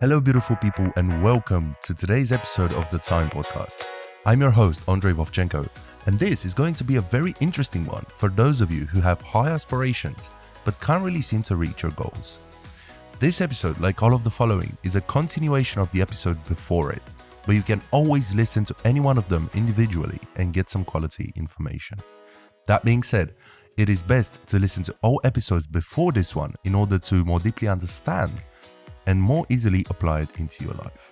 Hello, beautiful people, and welcome to today's episode of the Time Podcast. I'm your host, Andrei Vovchenko, and this is going to be a very interesting one for those of you who have high aspirations but can't really seem to reach your goals. This episode, like all of the following, is a continuation of the episode before it, but you can always listen to any one of them individually and get some quality information. That being said, it is best to listen to all episodes before this one in order to more deeply understand and more easily apply it into your life.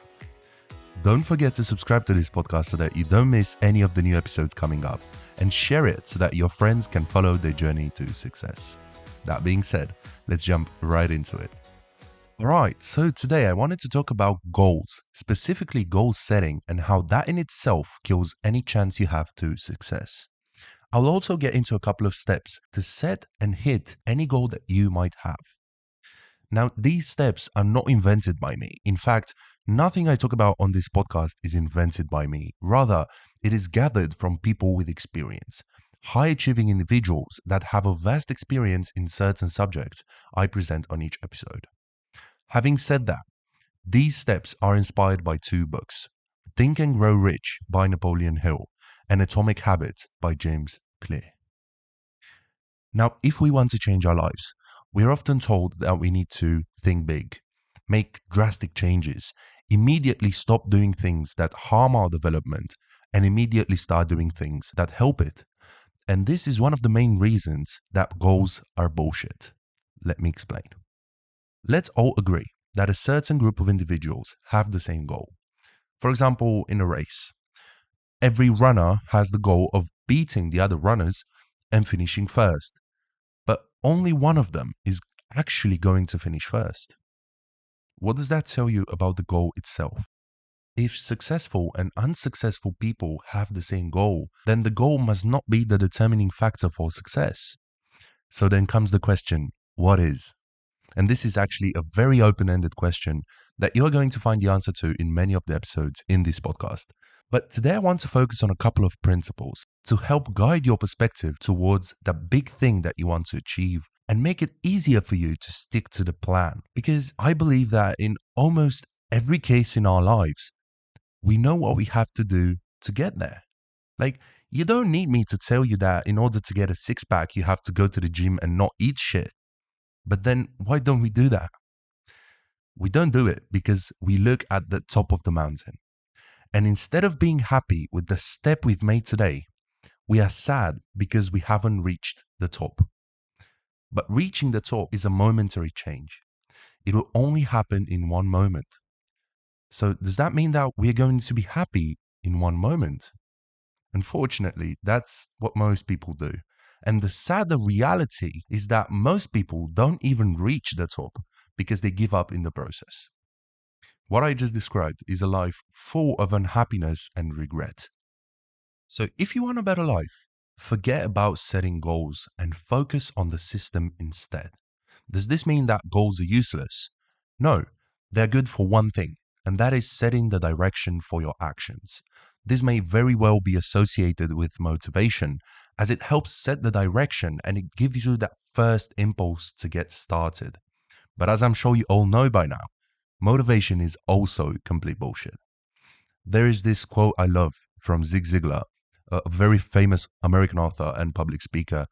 Don't forget to subscribe to this podcast so that you don't miss any of the new episodes coming up, and share it so that your friends can follow their journey to success. That being said, let's jump right into it. Alright, so today I wanted to talk about goals, specifically goal setting and how that in itself kills any chance you have to success. I'll also get into a couple of steps to set and hit any goal that you might have. Now, these steps are not invented by me. In fact, nothing I talk about on this podcast is invented by me. Rather, it is gathered from people with experience, high achieving individuals that have a vast experience in certain subjects I present on each episode. Having said that, these steps are inspired by two books, Think and Grow Rich by Napoleon Hill and Atomic Habits by James Clear. Now, if we want to change our lives, we're often told that we need to think big, make drastic changes, immediately stop doing things that harm our development, and immediately start doing things that help it. And this is one of the main reasons that goals are bullshit. Let me explain. Let's all agree that a certain group of individuals have the same goal. For example, in a race, every runner has the goal of beating the other runners and finishing first. But only one of them is actually going to finish first. What does that tell you about the goal itself? If successful and unsuccessful people have the same goal, then the goal must not be the determining factor for success. So then comes the question, what is? And this is actually a very open-ended question that you're going to find the answer to in many of the episodes in this podcast. But today I want to focus on a couple of principles to help guide your perspective towards the big thing that you want to achieve and make it easier for you to stick to the plan. Because I believe that in almost every case in our lives, we know what we have to do to get there. Like, you don't need me to tell you that in order to get a six-pack, you have to go to the gym and not eat shit. But then why don't we do that? We don't do it because we look at the top of the mountain. And instead of being happy with the step we've made today, we are sad because we haven't reached the top. But reaching the top is a momentary change. It will only happen in one moment. So does that mean that we're going to be happy in one moment? Unfortunately, that's what most people do. And the sadder reality is that most people don't even reach the top because they give up in the process. What I just described is a life full of unhappiness and regret. So if you want a better life, forget about setting goals and focus on the system instead. Does this mean that goals are useless? No, they're good for one thing, and that is setting the direction for your actions. This may very well be associated with motivation, as it helps set the direction and it gives you that first impulse to get started. But as I'm sure you all know by now, motivation is also complete bullshit. There is this quote I love from Zig Ziglar, a very famous American author and public speaker,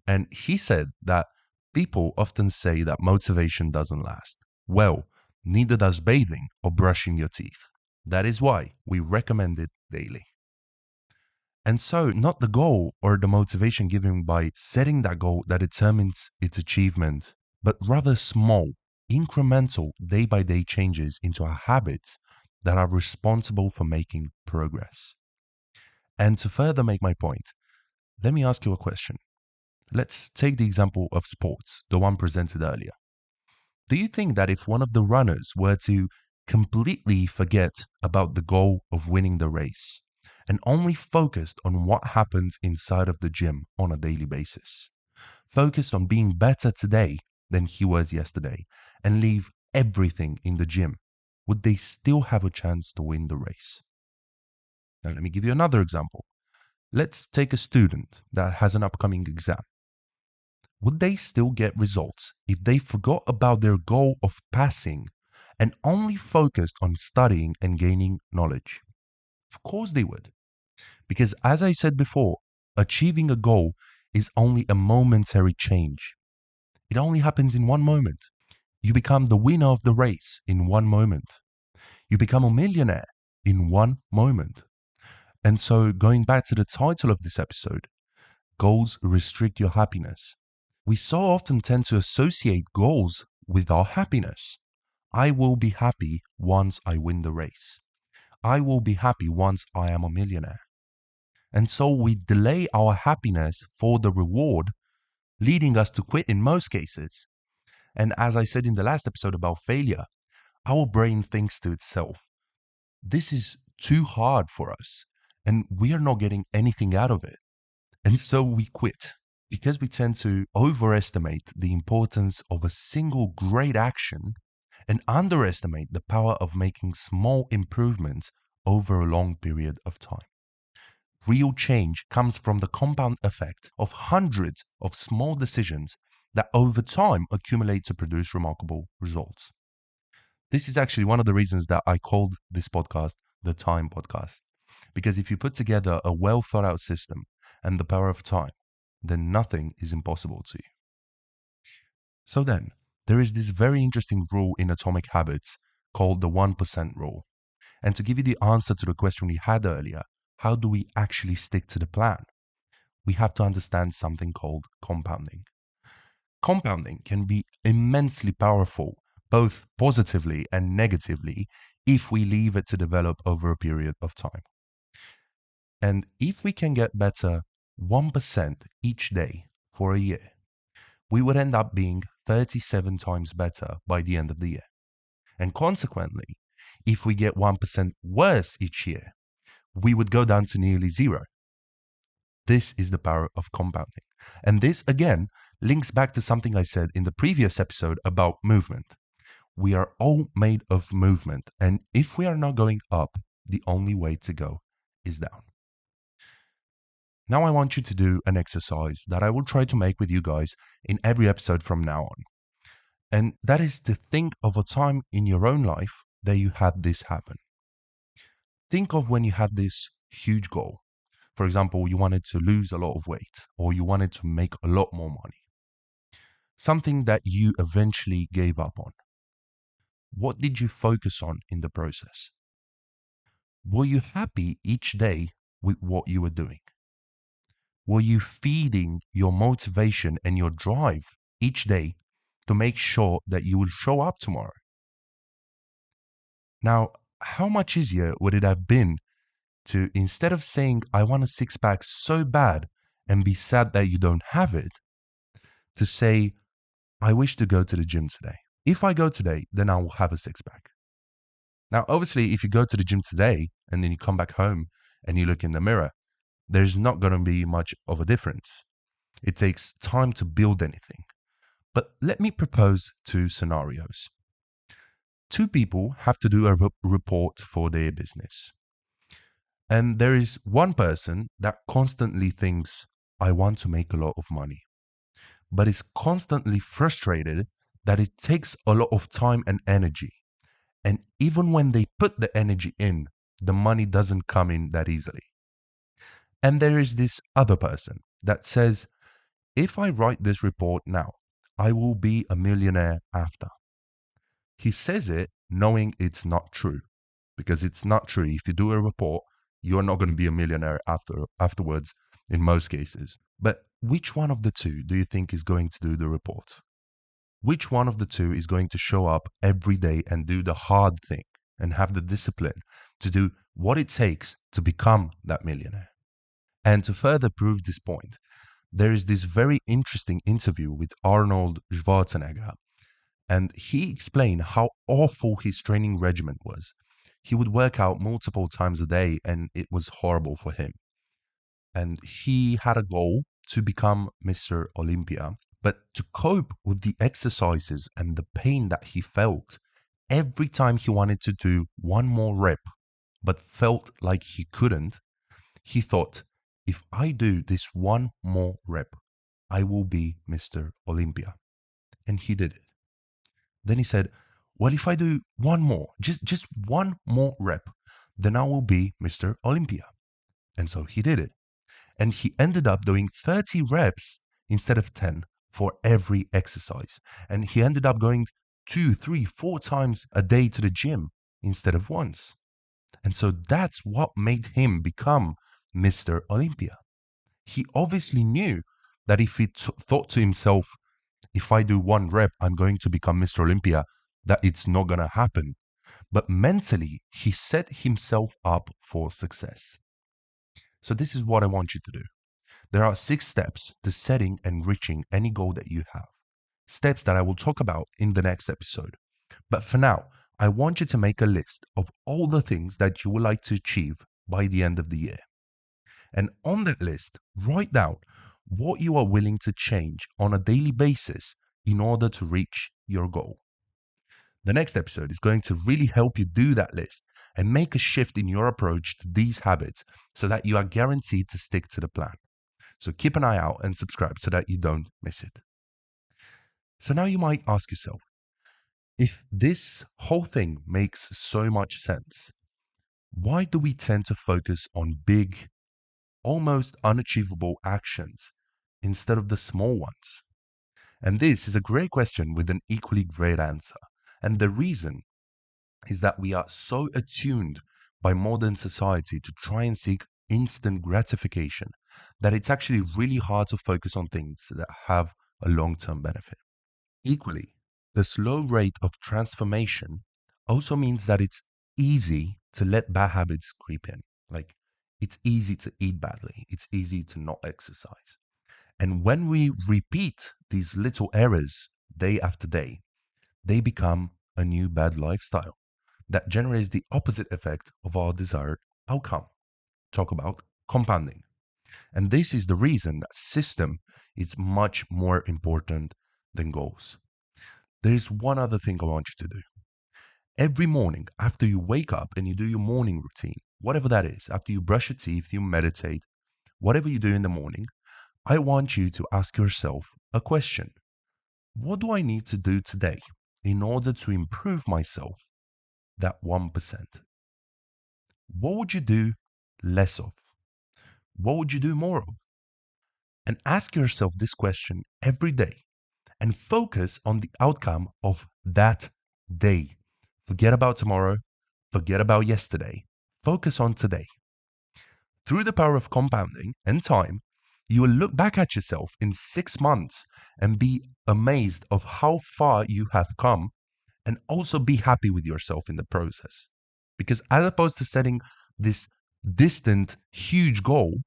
and he said that people often say that motivation doesn't last. Well, neither does bathing or brushing your teeth. That is why we recommend it daily. And so, not the goal or the motivation given by setting that goal that determines its achievement, but rather small, incremental, day by day changes into our habits that are responsible for making progress. And to further make my point, let me ask you a question. Let's take the example of sports, the one presented earlier. Do you think that if one of the runners were to completely forget about the goal of winning the race and only focused on what happens inside of the gym on a daily basis, focused on being better today than he was yesterday, and leave everything in the gym, would they still have a chance to win the race? Now, let me give you another example. Let's take a student that has an upcoming exam. Would they still get results if they forgot about their goal of passing and only focused on studying and gaining knowledge? Of course they would. Because as I said before, achieving a goal is only a momentary change. It only happens in one moment. You become the winner of the race in one moment. You become a millionaire in one moment. And so, going back to the title of this episode, goals restrict your happiness. We so often tend to associate goals with our happiness. I will be happy once I win the race. I will be happy once I am a millionaire. And so we delay our happiness for the reward, leading us to quit in most cases. And as I said in the last episode about failure, our brain thinks to itself, this is too hard for us, and we are not getting anything out of it. And so we quit because we tend to overestimate the importance of a single great action and underestimate the power of making small improvements over a long period of time. Real change comes from the compound effect of hundreds of small decisions that over time accumulate to produce remarkable results. This is actually one of the reasons that I called this podcast the Time Podcast. Because if you put together a well thought out system and the power of time, then nothing is impossible to you. So then, there is this very interesting rule in Atomic Habits called the 1% rule. And to give you the answer to the question we had earlier, how do we actually stick to the plan? We have to understand something called compounding. Compounding can be immensely powerful, both positively and negatively, if we leave it to develop over a period of time. And if we can get better 1% each day for a year, we would end up being 37 times better by the end of the year. And consequently, if we get 1% worse each year, we would go down to nearly zero. This is the power of compounding. And this, again, links back to something I said in the previous episode about movement. We are all made of movement. And if we are not going up, the only way to go is down. Now I want you to do an exercise that I will try to make with you guys in every episode from now on. And that is to think of a time in your own life that you had this happen. Think of when you had this huge goal. For example, you wanted to lose a lot of weight, or you wanted to make a lot more money. Something that you eventually gave up on. What did you focus on in the process? Were you happy each day with what you were doing? Were you feeding your motivation and your drive each day to make sure that you will show up tomorrow? Now, how much easier would it have been to, instead of saying, I want a six pack so bad and be sad that you don't have it, to say, I wish to go to the gym today. If I go today, then I will have a six pack. Now, obviously, if you go to the gym today and then you come back home and you look in the mirror, there's not going to be much of a difference. It takes time to build anything. But let me propose two scenarios. Two people have to do a report for their business. And there is one person that constantly thinks, I want to make a lot of money, but is constantly frustrated that it takes a lot of time and energy. And even when they put the energy in, the money doesn't come in that easily. And there is this other person that says, if I write this report now, I will be a millionaire after. He says it knowing it's not true, because it's not true. If you do a report, you're not going to be a millionaire afterwards in most cases. But which one of the two do you think is going to do the report? Which one of the two is going to show up every day and do the hard thing and have the discipline to do what it takes to become that millionaire? And to further prove this point, there is this very interesting interview with Arnold Schwarzenegger, and he explained how awful his training regimen was. He would work out multiple times a day and it was horrible for him. And he had a goal to become Mr. Olympia, but to cope with the exercises and the pain that he felt every time he wanted to do one more rep, but felt like he couldn't, he thought, if I do this one more rep, I will be Mr. Olympia. And he did it. Then he said, well, if I do one more, just one more rep, then I will be Mr. Olympia. And so he did it. And he ended up doing 30 reps instead of 10 for every exercise. And he ended up going 2, 3, 4 times a day to the gym instead of once. And so that's what made him become Mr. Olympia. He obviously knew that if he thought to himself, if I do one rep, I'm going to become Mr. Olympia, that it's not going to happen. But mentally, he set himself up for success. So this is what I want you to do. There are 6 steps to setting and reaching any goal that you have. Steps that I will talk about in the next episode. But for now, I want you to make a list of all the things that you would like to achieve by the end of the year. And on that list, write down what you are willing to change on a daily basis in order to reach your goal. The next episode is going to really help you do that list and make a shift in your approach to these habits so that you are guaranteed to stick to the plan. So keep an eye out and subscribe so that you don't miss it. So now you might ask yourself, if this whole thing makes so much sense, why do we tend to focus on big, almost unachievable actions instead of the small ones? And this is a great question with an equally great answer. And the reason is that we are so attuned by modern society to try and seek instant gratification that it's actually really hard to focus on things that have a long-term benefit. Equally, the slow rate of transformation also means that it's easy to let bad habits creep in. Like, it's easy to eat badly, it's easy to not exercise. And when we repeat these little errors day after day, they become a new bad lifestyle that generates the opposite effect of our desired outcome. Talk about compounding. And this is the reason that system is much more important than goals. There is one other thing I want you to do. Every morning, after you wake up and you do your morning routine, whatever that is, after you brush your teeth, you meditate, whatever you do in the morning, I want you to ask yourself a question. What do I need to do today in order to improve myself that 1%? What would you do less of? What would you do more of? And ask yourself this question every day and focus on the outcome of that day. Forget about tomorrow. Forget about yesterday. Focus on today. Through the power of compounding and time, you will look back at yourself in 6 months and be amazed of how far you have come, and also be happy with yourself in the process. Because as opposed to setting this distant, huge goal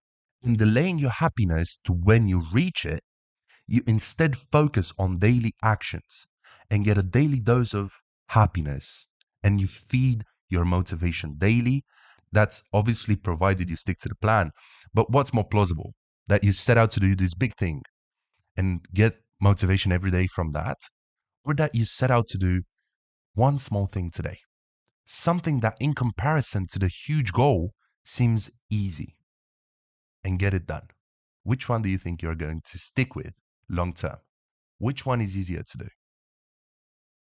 and delaying your happiness to when you reach it, you instead focus on daily actions and get a daily dose of happiness, and you feed your motivation daily. That's obviously provided you stick to the plan. But what's more plausible? That you set out to do this big thing and get motivation every day from that, or that you set out to do one small thing today, something that in comparison to the huge goal seems easy, and get it done. Which one do you think you're going to stick with long term? Which one is easier to do?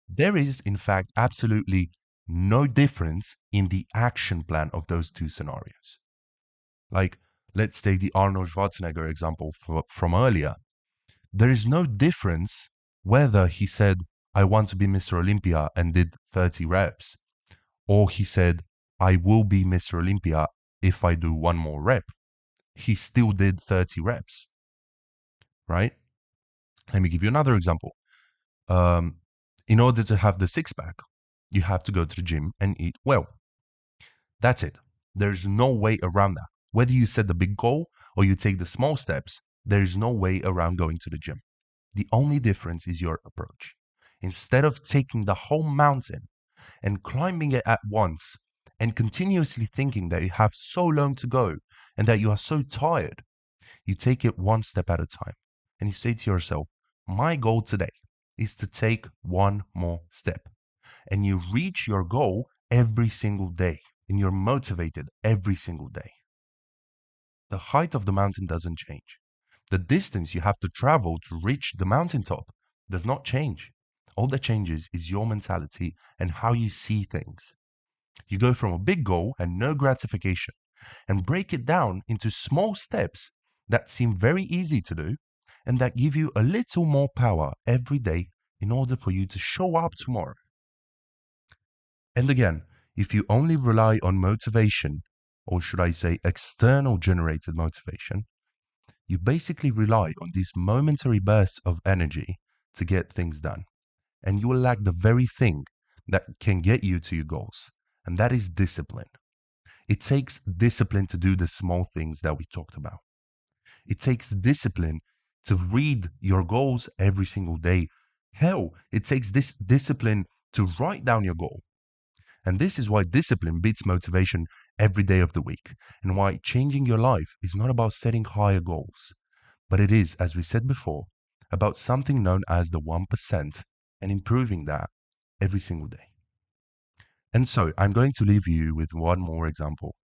There is, in fact, absolutely no difference in the action plan of those two scenarios. Like, let's take the Arnold Schwarzenegger example from earlier. There is no difference whether he said, I want to be Mr. Olympia and did 30 reps, or he said, I will be Mr. Olympia if I do one more rep. He still did 30 reps, right? Let me give you another example. In order to have the six pack, you have to go to the gym and eat well. That's it. There's no way around that. Whether you set the big goal or you take the small steps, there is no way around going to the gym. The only difference is your approach. Instead of taking the whole mountain and climbing it at once and continuously thinking that you have so long to go and that you are so tired, you take it one step at a time and you say to yourself, my goal today is to take one more step. And you reach your goal every single day and you're motivated every single day. The height of the mountain doesn't change. The distance you have to travel to reach the mountaintop does not change. All that changes is your mentality and how you see things. You go from a big goal and no gratification and break it down into small steps that seem very easy to do and that give you a little more power every day in order for you to show up tomorrow. And again, if you only rely on motivation, or should I say external generated motivation, you basically rely on these momentary bursts of energy to get things done. And you will lack the very thing that can get you to your goals, and that is discipline. It takes discipline to do the small things that we talked about. It takes discipline to read your goals every single day. Hell, it takes this discipline to write down your goal. And this is why discipline beats motivation every day of the week, and why changing your life is not about setting higher goals, but it is, as we said before, about something known as the 1% and improving that every single day. And so I'm going to leave you with one more example.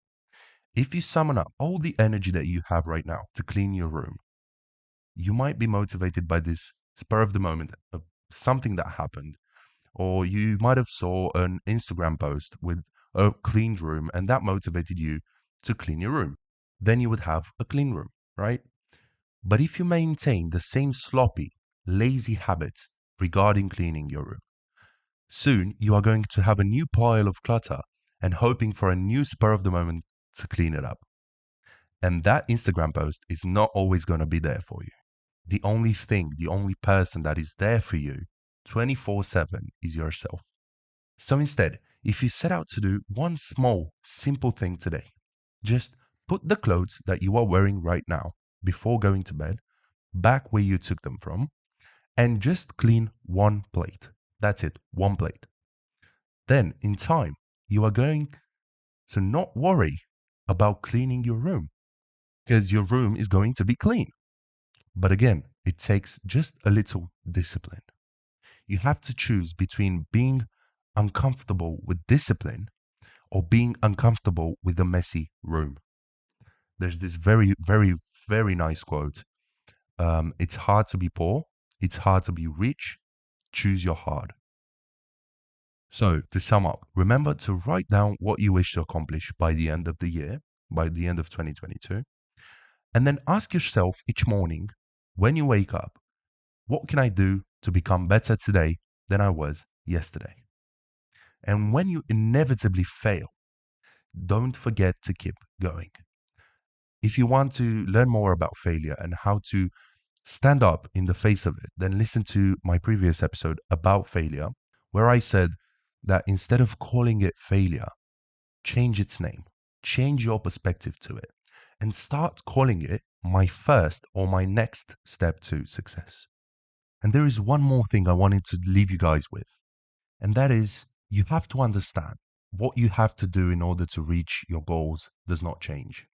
If you summon up all the energy that you have right now to clean your room, you might be motivated by this spur of the moment of something that happened, or you might have saw an Instagram post with a cleaned room and that motivated you to clean your room. Then you would have a clean room, right? But if you maintain the same sloppy, lazy habits regarding cleaning your room, soon you are going to have a new pile of clutter and hoping for a new spur of the moment to clean it up. And that Instagram post is not always going to be there for you. The only thing, the only person that is there for you 24/7 is yourself. So instead, if you set out to do one small, simple thing today, just put the clothes that you are wearing right now before going to bed back where you took them from and just clean one plate. That's it, one plate. Then in time, you are going to not worry about cleaning your room because your room is going to be clean. But again, it takes just a little discipline. You have to choose between being uncomfortable with discipline or being uncomfortable with a messy room. There's this very, very, very nice quote. It's hard to be poor. It's hard to be rich. Choose your hard. So to sum up, remember to write down what you wish to accomplish by the end of the year, by the end of 2022. And then ask yourself each morning when you wake up, what can I do to become better today than I was yesterday? And when you inevitably fail, don't forget to keep going. If you want to learn more about failure and how to stand up in the face of it, then listen to my previous episode about failure, where I said that instead of calling it failure, change its name, change your perspective to it, and start calling it my first or my next step to success. And there is one more thing I wanted to leave you guys with, and that is you have to understand what you have to do in order to reach your goals does not change.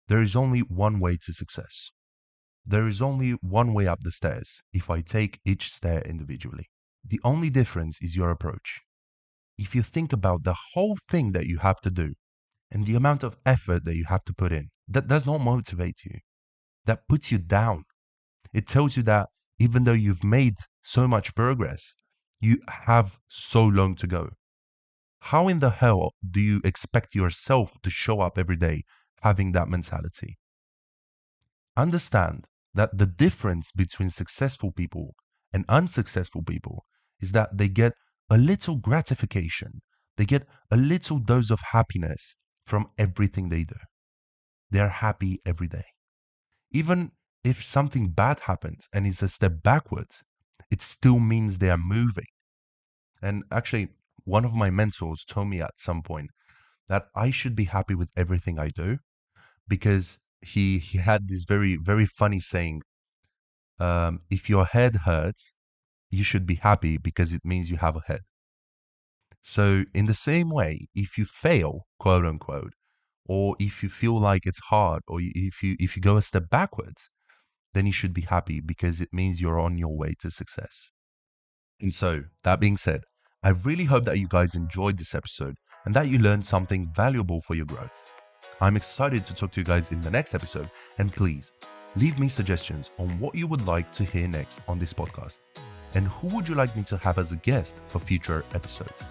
There is only one way to success. There is only one way up the stairs if I take each stair individually. The only difference is your approach. If you think about the whole thing that you have to do and the amount of effort that you have to put in, that does not motivate you. That puts you down. It tells you that even though you've made so much progress, you have so long to go. How in the hell do you expect yourself to show up every day having that mentality? Understand that the difference between successful people and unsuccessful people is that they get a little gratification. They get a little dose of happiness from everything they do. They are happy every day. Even if something bad happens and is a step backwards, it still means they are moving. And actually, one of my mentors told me at some point that I should be happy with everything I do because he had this very, very funny saying, if your head hurts, you should be happy because it means you have a head. So in the same way, if you fail, quote unquote, or if you feel like it's hard, or if you go a step backwards, then you should be happy because it means you're on your way to success. And so, that being said, I really hope that you guys enjoyed this episode and that you learned something valuable for your growth. I'm excited to talk to you guys in the next episode, and please leave me suggestions on what you would like to hear next on this podcast. And who would you like me to have as a guest for future episodes?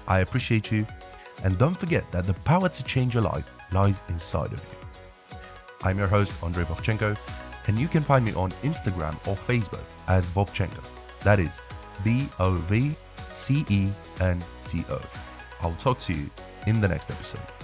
I appreciate you, and don't forget that the power to change your life lies inside of you. I'm your host, Andrei Vovchenko, and you can find me on Instagram or Facebook as Vovchenko. That is Vovcenco. I'll talk to you in the next episode.